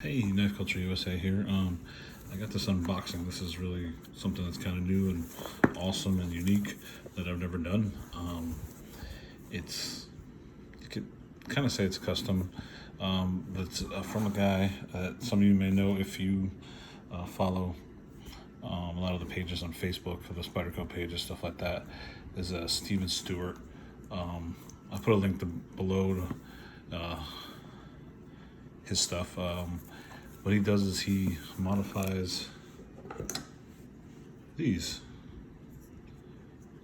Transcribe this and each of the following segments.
Hey, Knife Culture USA here. I got this unboxing. This is really something that's kind of new and awesome and unique that I've never done. You could kind of say it's custom, but it's from a guy that some of you may know if you follow a lot of the pages on Facebook for the Spyderco pages, stuff like that. Is Stephen Stewart. I'll put a link below to his stuff. What he does is he modifies these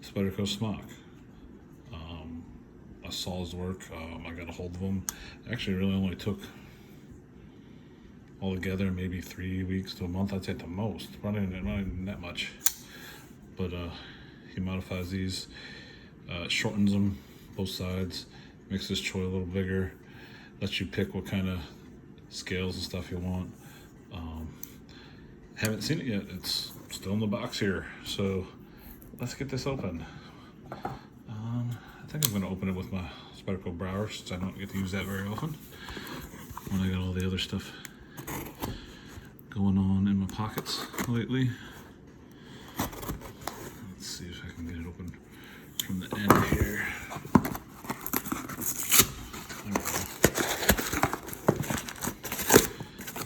Spyderco Smock. I saw his work. I got a hold of them. Actually, it really only took altogether maybe 3 weeks to a month. I'd say at the most. Not even that much. But he modifies these, shortens them both sides, makes this choy a little bigger, lets you pick what kind of scales and stuff you want. Haven't seen it yet. It's still in the box here, so let's get this open. I think I'm going to open it with my Spyderco Brower since I don't get to use that very often when I got all the other stuff going on in my pockets lately. Let's see if I can get it open from the end here.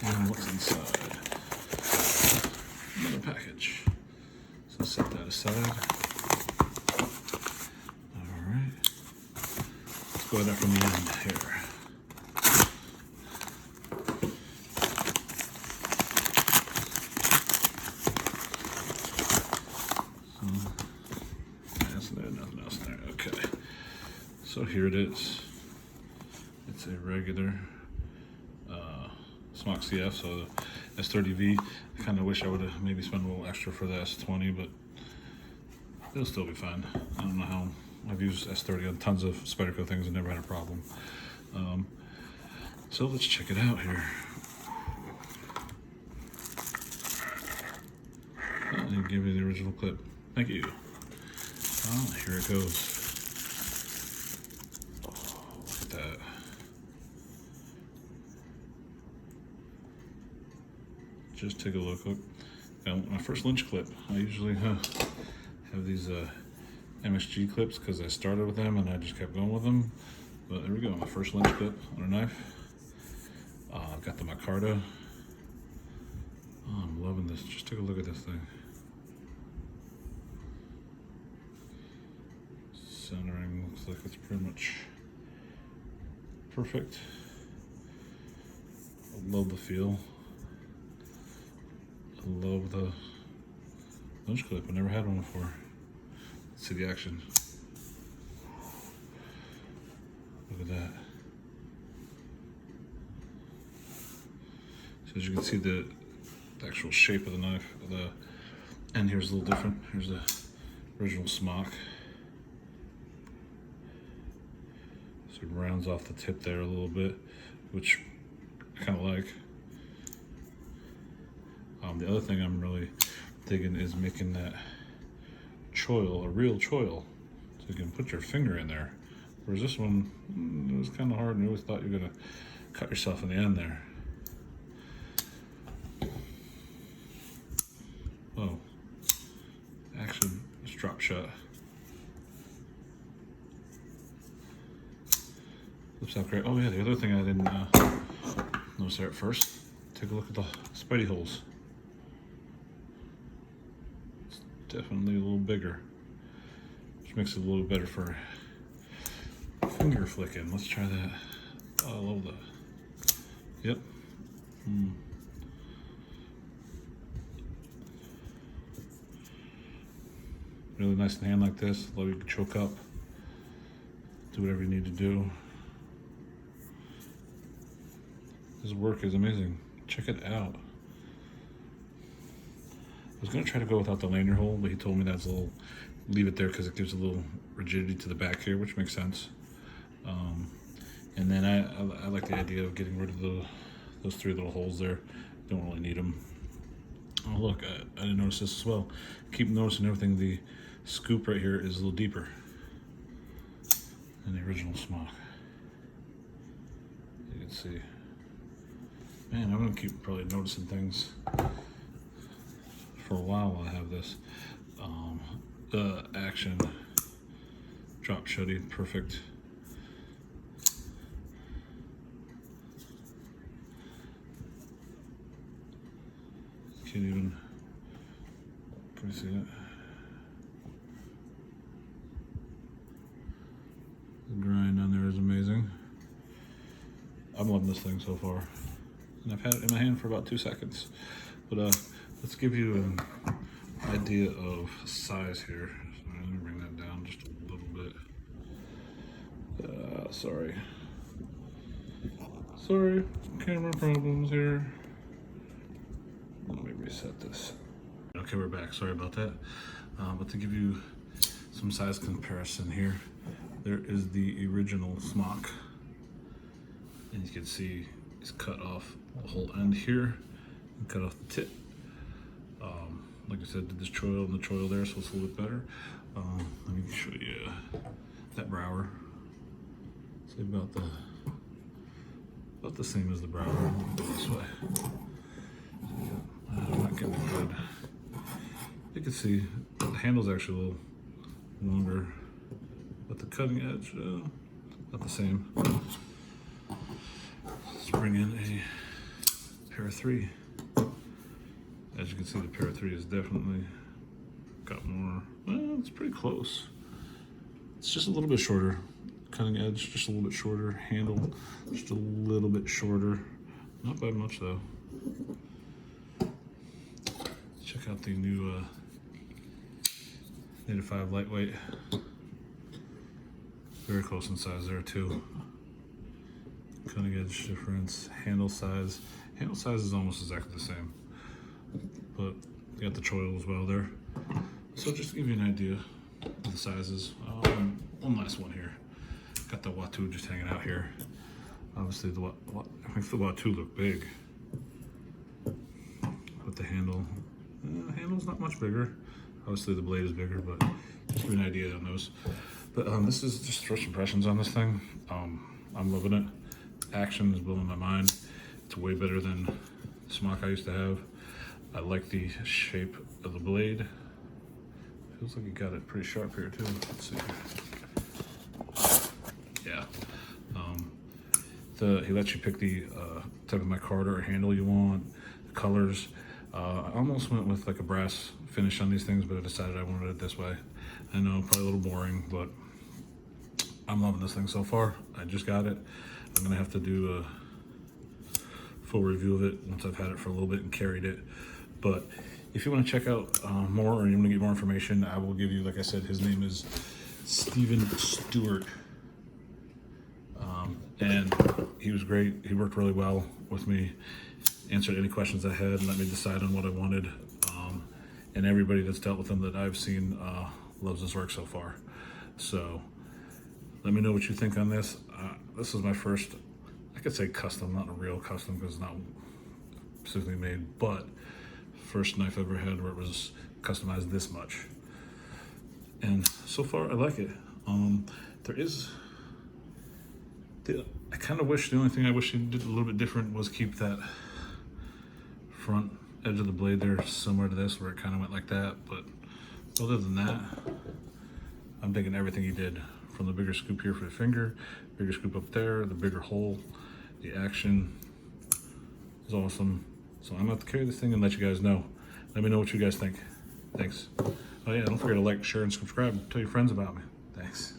And what's inside? Another package. So set that aside. Alright. Let's go with that from the end here. Nothing else there. Okay. So here it is. It's a regular Smock CF, so the S30V. I kind of wish I would have maybe spent a little extra for the S20, but it'll still be fine. I don't know how. I've used S30 on tons of Spyderco things and never had a problem. So let's check it out here. I didn't give you the original clip. Thank you. Oh, here it goes. Oh, look at that. Just take a look. Now, my first lynch clip. I usually have these MSG clips because I started with them and I just kept going with them. But there we go. My first lynch clip on a knife. I've got the micarta. Oh, I'm loving this. Just take a look at this thing. Centering looks like it's pretty much perfect. I love the feel. I love the lynch clip. I never had one before. Let's see the action. Look at that. So as you can see, the actual shape of the knife, the end here's a little different. Here's the original Smock. So it rounds off the tip there a little bit, which I kind of like. The other thing I'm really digging is making that choil, a real choil, so you can put your finger in there. Whereas this one, it was kind of hard and you always thought you were going to cut yourself in the end there. Oh, action, it's drop shot. Flips out great. Oh yeah, the other thing I didn't notice there at first, take a look at the Spidey Holes. It's definitely a little bigger, which makes it a little better for finger flicking. Let's try that. Oh, I love that. Yep. Really nice in hand like this. Love you can choke up. Do whatever you need to do. His work is amazing. Check it out. I was gonna try to go without the Lanyard Hole, but he told me that's a little, leave it there because it gives a little rigidity to the back here, which makes sense. And then I like the idea of getting rid of those 3 little holes there. Don't really need them. Oh look, I didn't notice this as well. Keep noticing everything. The scoop right here is a little deeper than the original Smock. You can see. Man, I'm gonna keep probably noticing things for a while I have this. The action drop shutty, perfect. Can't even probably see it. The grind on there is amazing. I'm loving this thing so far. And I've had it in my hand for about 2 seconds. But let's give you an idea of size here. So let me bring that down just a little bit. Sorry, camera problems here. Let me reset this. Okay, we're back. Sorry about that. But to give you some size comparison here, there is the original Smock. And you can see it's cut off the whole end here and cut off the tip. Like I said, did this choil and the choil there, so it's a little bit better. Let me show you that brower. It's about the same as the brower. Let me go this way. I'm not getting it good. You can see the handle's actually a little longer, but the cutting edge, not the same. Let's bring in a pair of 3. As you can see, the pair of 3 has definitely got more, well, it's pretty close. It's just a little bit shorter. Cutting edge, just a little bit shorter. Handle, just a little bit shorter. Not by much though. Check out the new Native 5 lightweight. Very close in size there too. Cutting edge difference, handle size. Handle size is almost exactly the same, but you got the choil as well there. So just to give you an idea of the sizes. One last one here. Got the Watu just hanging out here. Obviously the Watu look big, but the handle's not much bigger. Obviously the blade is bigger, but just give you an idea on those. But this is just first impressions on this thing. I'm loving it. Action is blowing my mind. It's way better than the Smock I used to have. I like the shape of the blade. Feels like you got it pretty sharp here too. Let's see. Yeah. He lets you pick the type of micarta or handle you want, the colors. I almost went with like a brass finish on these things, but I decided I wanted it this way. I know, probably a little boring, but I'm loving this thing so far. I just got it. I'm gonna have to do a full review of it once I've had it for a little bit and carried it. But if you want to check out more, or you want to get more information, I will give you, like I said, his name is Stephen Stewart. And he was great. He worked really well with me, answered any questions I had, and let me decide on what I wanted. And everybody that's dealt with him that I've seen loves his work so far. So let me know what you think on this. This is my first, I could say custom, not a real custom because it's not specifically made, but first knife I ever had where it was customized this much. And so far I like it. I kind of wish, the only thing I wish he did a little bit different was keep that front edge of the blade there similar to this, where it kind of went like that. But other than that, I'm digging everything he did, from the bigger scoop here for the finger, bigger scoop up there, the bigger hole. The action is awesome. So I'm gonna have to carry this thing and let you guys know. Let me know what you guys think. Thanks. Oh yeah, don't forget to like, share, and subscribe. Tell your friends about me. Thanks.